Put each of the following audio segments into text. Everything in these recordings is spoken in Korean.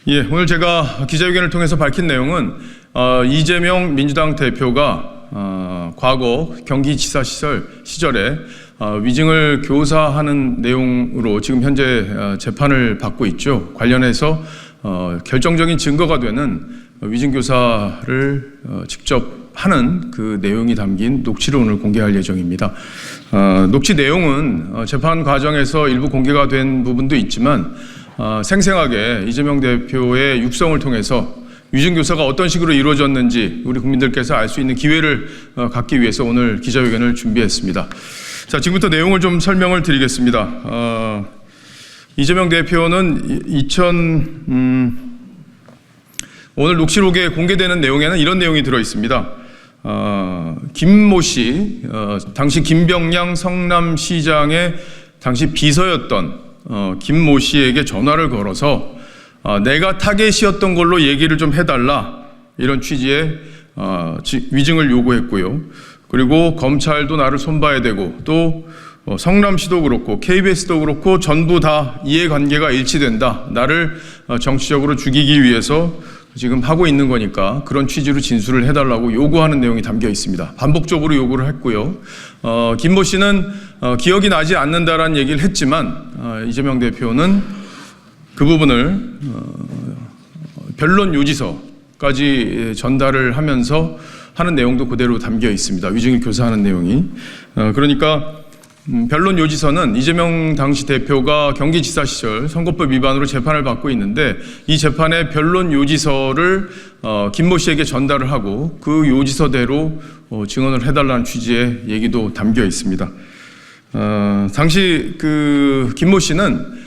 예, 오늘 제가 기자회견을 통해서 밝힌 내용은 이재명 민주당 대표가 과거 경기지사 시절에 위증을 교사하는 내용으로 지금 현재 재판을 받고 있죠. 관련해서 결정적인 증거가 되는 위증교사를 직접 하는 그 내용이 담긴 녹취를 오늘 공개할 예정입니다. 녹취 내용은 재판 과정에서 일부 공개가 된 부분도 있지만 생생하게 이재명 대표의 육성을 통해서 위증교사가 어떤 식으로 이루어졌는지 우리 국민들께서 알 수 있는 기회를 갖기 위해서 오늘 기자회견을 준비했습니다. 자, 지금부터 내용을 좀 설명을 드리겠습니다. 이재명 대표는 오늘 녹취록에 공개되는 내용에는 이런 내용이 들어 있습니다. 김모 씨, 당시 김병량 성남시장의 당시 비서였던 김모 씨에게 전화를 걸어서 내가 타겟이었던 걸로 얘기를 좀 해달라, 이런 취지의 위증을 요구했고요. 그리고 검찰도 나를 손봐야 되고 또 성남시도 그렇고 KBS도 그렇고 전부 다 이해관계가 일치된다, 나를 정치적으로 죽이기 위해서 지금 하고 있는 거니까 그런 취지로 진술을 해달라고 요구하는 내용이 담겨 있습니다. 반복적으로 요구를 했고요. 김모 씨는 기억이 나지 않는다라는 얘기를 했지만 이재명 대표는 그 부분을 변론 요지서까지 전달을 하면서 하는 내용도 그대로 담겨 있습니다. 위증을 교사하는 내용이. 그러니까 변론 요지서는 이재명 당시 대표가 경기지사 시절 선거법 위반으로 재판을 받고 있는데 이 재판의 변론 요지서를 김모 씨에게 전달을 하고 그 요지서대로 증언을 해달라는 취지의 얘기도 담겨 있습니다. 당시 그 김모 씨는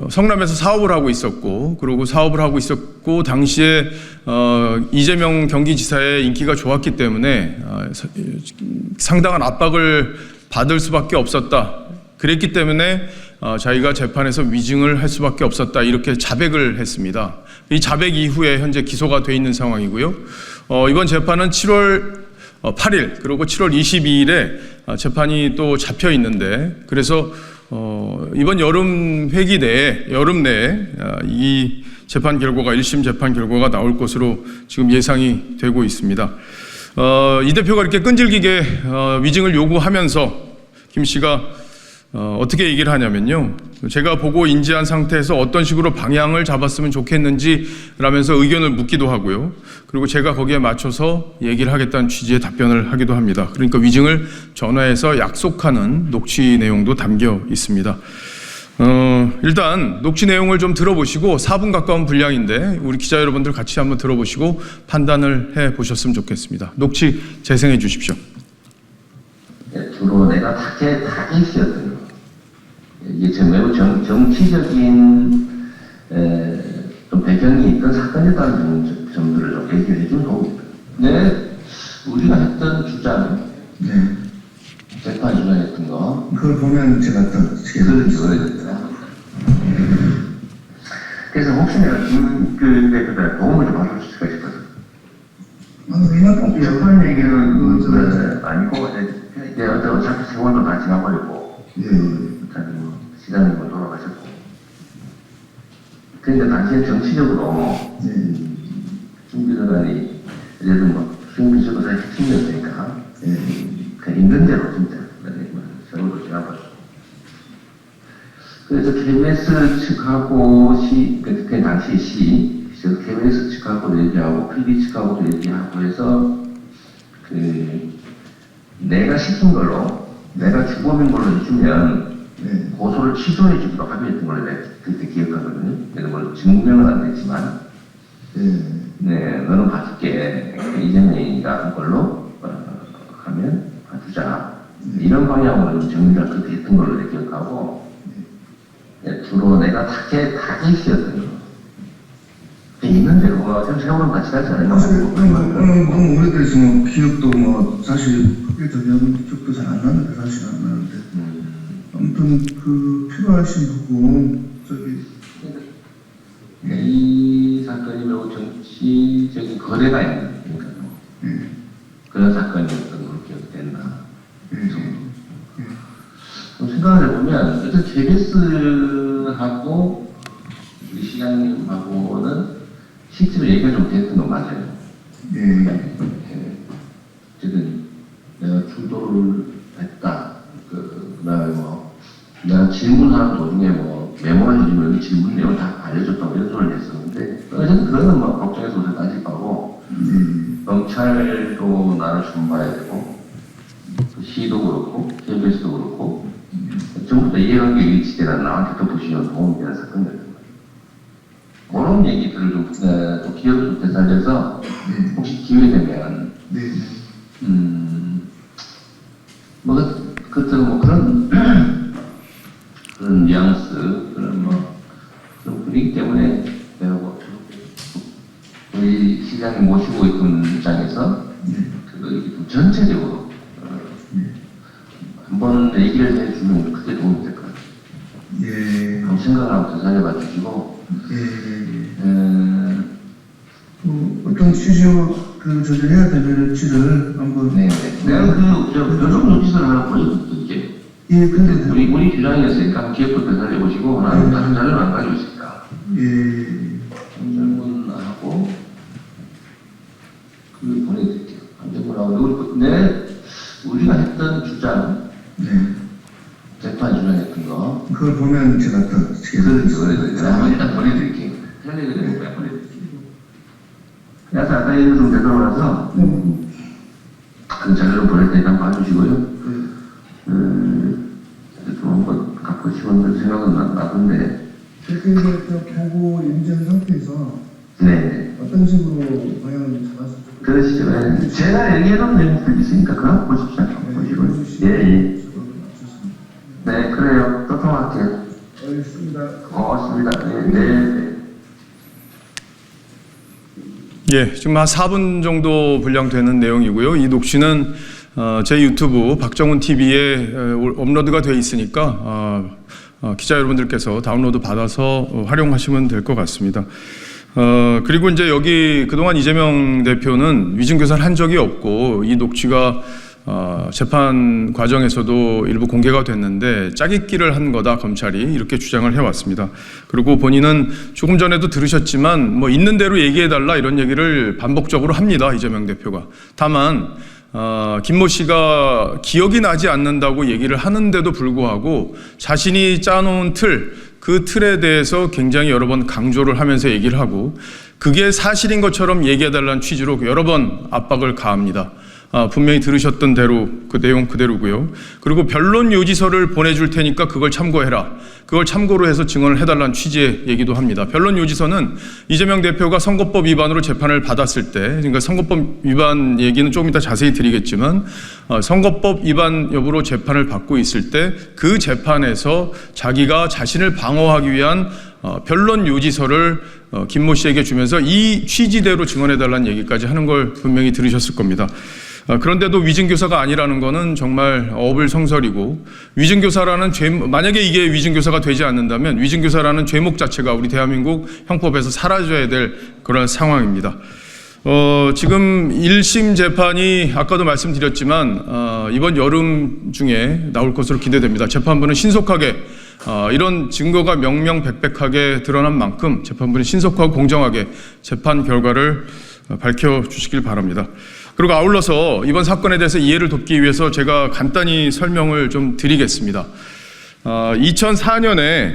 성남에서 사업을 하고 있었고, 그리고 사업을 하고 있었고 당시에 이재명 경기지사의 인기가 좋았기 때문에 상당한 압박을 받을 수밖에 없었다. 그랬기 때문에 자기가 재판에서 위증을 할 수밖에 없었다, 이렇게 자백을 했습니다. 이 자백 이후에 현재 기소가 돼 있는 상황이고요. 이번 재판은 7월 8일 그리고 7월 22일에 재판이 또 잡혀 있는데, 그래서 이번 여름 내에 이 재판 결과가 1심 재판 결과가 나올 것으로 지금 예상이 되고 있습니다. 이 대표가 이렇게 끈질기게 위증을 요구하면서 김 씨가 어떻게 얘기를 하냐면요, 제가 보고 인지한 상태에서 어떤 식으로 방향을 잡았으면 좋겠는지 라면서 의견을 묻기도 하고요. 그리고 제가 거기에 맞춰서 얘기를 하겠다는 취지의 답변을 하기도 합니다. 그러니까 위증을 전화해서 약속하는 녹취 내용도 담겨 있습니다. 일단 녹취 내용을 좀 들어보시고 4분 가까운 분량인데 우리 기자 여러분들 같이 한번 들어보시고 판단을 해 보셨으면 좋겠습니다. 녹취 재생해 주십시오. 주로 내가 타겟이었던 거. 이게 매우 정치적인 좀 배경이 있던 사건이라는 점들을 좀 얘기를 해준 겁니다. 네, 우리가 했던 주장, 재판 주장했던 거. 그걸 보면 제가 또 그걸 기억했다. 그래서 혹시 내가 김 대표가 도움을 좀 받을 수 있을까 싶어서. 재판 얘기는 아니고 이제 어차피 세월도 다 지나버리고, 시장님 돌아가셨고. 그런데 당시에 정치적으로 김 비서관이 예를 들면 김 비서관의 핵심이었으니까 그냥 있는 대로 진짜 세월도 지나버렸고. 그래서 KBS 측하고 그 당시 KBS 측하고도 얘기하고 PD 측하고도 얘기하고 해서 내가 시킨 걸로, 내가 주범인 걸로 해주면 고소를 취소해 주기로 합의했던 걸로 내가 그때 기억하거든요. 그래서 뭐 증명은 안 됐지만, 너는 봐줄게. 이재명이가 한 걸로 하면 봐주자. 이런 방향으로 정리가 그때 했던 걸로 내가 기억하고, 주로 내가 타겟이었던 거. 있는 대로 지금 세월은 같이 가잖아요. 너무 오래돼서 기억도 사실 크게 되면 기억도 잘 안 나는데, 사실 안 나는데. 아무튼 필요하신 부분 이 사건이 매우 정치적인 거래가 있는 거니까요. 그런 사건이었던 걸로 기억된다. 생각을 해보면 일단 KBS하고 우리 시장님하고는 실제로 얘기가 좀 됐던 건 맞아요. 예. 어쨌든 내가 주도를 했다. 그다음에 뭐 내가 질문하는 도중에 뭐 메모를 해주면 질문 내용 다 알려줬다고 이런 소리를 했었는데 어쨌든 그거는 뭐 걱정해서 우리가 따질 거고 경찰도 나를 준비해야 되고 시도 그렇고 KBS도 그렇고 전부 다 이해관계 일치되는 나한테 또 보시면 도움이 되는 사건들이에요. 그런 얘기들을 좀 또 기억을 좀 되살려서 혹시 기회되면 네. 그때는 뭐 그런 그런 뉘앙스 그런 뭐 그런 분위기 때문에 내가 뭐 우리 시장님 모시고 있는 입장에서 그거 좀 전체적으로 한번 얘기를 해주면 크게 도움이 될 것 같아요. 예. 한번 생각을 한번 되살려봐 주시고 어떤 취지로 저지해야 되는지를 한번. 네, 내가 요즘 노티스를 하나 보여줬던 게 예, 근데. 우리 주장이었으니까 한번 기억도 되살려보시고 나는 다른 자료는 안 가지고 있으니까 예. 한정문하고 그 보내드릴게요. 한정문하고 우리가 했던 주장 네. 재판 주장했던 거 그걸 보면 제가 더 그래서 일단 보내드릴게요. 텔레그램에 보내드릴게요. 그래서 아까 얘기 좀 되돌아서 그 자료를 보낼 테니까 한번 봐주시고요. 좀 한번 갖고 싶은 생각은 나던데. 그렇게 보고 인증 상태에서 네. 어떤 식으로 방향을 잡았을지. 그러시죠. 네. 제가 얘기해놓은 내용들 있으니까 그거 보십시오. 보시고요. 예. 네, 그래요. 또 통화할게요. 알겠습니다. 고맙습니다. 네. 예, 지금 한 4분 정도 분량되는 내용이고요. 이 녹취는 제 유튜브 박정훈 TV에 업로드가 되어 있으니까 기자 여러분들께서 다운로드 받아서 활용하시면 될 것 같습니다. 그리고 이제 여기 그동안 이재명 대표는 위증교사를 한 적이 없고 이 녹취가 재판 과정에서도 일부 공개가 됐는데 짜깁기를 한 거다 검찰이 이렇게 주장을 해왔습니다. 그리고 본인은 조금 전에도 들으셨지만 뭐 있는 대로 얘기해달라 이런 얘기를 반복적으로 합니다. 이재명 대표가. 다만 김모 씨가 기억이 나지 않는다고 얘기를 하는데도 불구하고 자신이 짜놓은 그 틀에 대해서 굉장히 여러 번 강조를 하면서 얘기를 하고 그게 사실인 것처럼 얘기해달라는 취지로 여러 번 압박을 가합니다. 분명히 들으셨던 대로 그 내용 그대로고요. 그리고 변론 요지서를 보내줄 테니까 그걸 참고해라. 그걸 참고로 해서 증언을 해달라는 취지의 얘기도 합니다. 변론 요지서는 이재명 대표가 선거법 위반으로 재판을 받았을 때, 그러니까 선거법 위반 얘기는 조금 이따 자세히 드리겠지만 선거법 위반 여부로 재판을 받고 있을 때 그 재판에서 자기가 자신을 방어하기 위한 변론 요지서를 김모 씨에게 주면서 이 취지대로 증언해달라는 얘기까지 하는 걸 분명히 들으셨을 겁니다. 그런데도 위증교사가 아니라는 것은 정말 어불성설이고 위증교사라는 만약에 이게 위증교사가 되지 않는다면 위증교사라는 죄목 자체가 우리 대한민국 형법에서 사라져야 될 그런 상황입니다. 지금 1심 재판이 아까도 말씀드렸지만 이번 여름 중에 나올 것으로 기대됩니다. 재판부는 신속하게 이런 증거가 명명백백하게 드러난 만큼 재판부는 신속하고 공정하게 재판 결과를 밝혀주시길 바랍니다. 그리고 아울러서 이번 사건에 대해서 이해를 돕기 위해서 제가 간단히 설명을 좀 드리겠습니다. 2004년에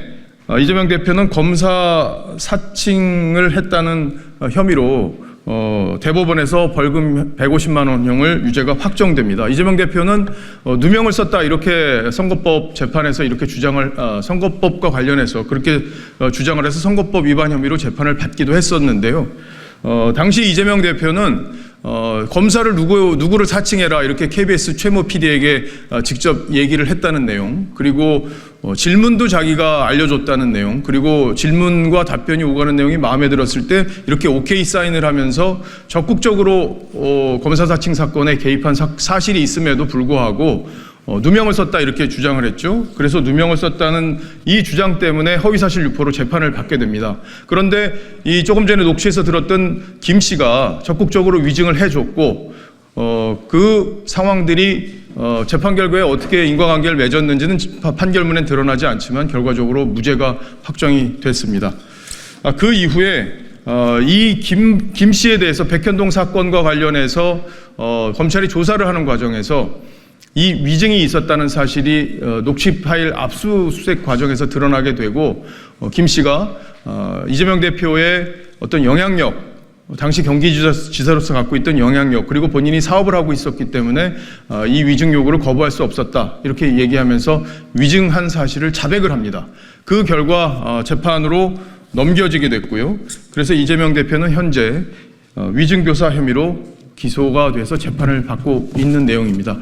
이재명 대표는 검사 사칭을 했다는 혐의로 대법원에서 벌금 150만 원형을 유죄가 확정됩니다. 이재명 대표는 누명을 썼다 이렇게 선거법 재판에서 이렇게 주장을 선거법과 관련해서 그렇게 주장을 해서 선거법 위반 혐의로 재판을 받기도 했었는데요. 당시 이재명 대표는 검사를 누구를 사칭해라 이렇게 KBS 최모 PD에게 직접 얘기를 했다는 내용, 그리고 질문도 자기가 알려줬다는 내용, 그리고 질문과 답변이 오가는 내용이 마음에 들었을 때 이렇게 오케이 사인을 하면서 적극적으로 검사 사칭 사건에 개입한 사실이 있음에도 불구하고 누명을 썼다 이렇게 주장을 했죠. 그래서 누명을 썼다는 이 주장 때문에 허위사실 유포로 재판을 받게 됩니다. 그런데 이 조금 전에 녹취에서 들었던 김 씨가 적극적으로 위증을 해줬고 그 상황들이 재판 결과에 어떻게 인과관계를 맺었는지는 판결문엔 드러나지 않지만 결과적으로 무죄가 확정이 됐습니다. 그 이후에 이 김 씨에 대해서 백현동 사건과 관련해서 검찰이 조사를 하는 과정에서 이 위증이 있었다는 사실이 녹취 파일 압수수색 과정에서 드러나게 되고 김 씨가 이재명 대표의 어떤 영향력, 당시 경기지사로서 갖고 있던 영향력, 그리고 본인이 사업을 하고 있었기 때문에 이 위증 요구를 거부할 수 없었다, 이렇게 얘기하면서 위증한 사실을 자백을 합니다. 그 결과 재판으로 넘겨지게 됐고요. 그래서 이재명 대표는 현재 위증교사 혐의로 기소가 돼서 재판을 받고 있는 내용입니다.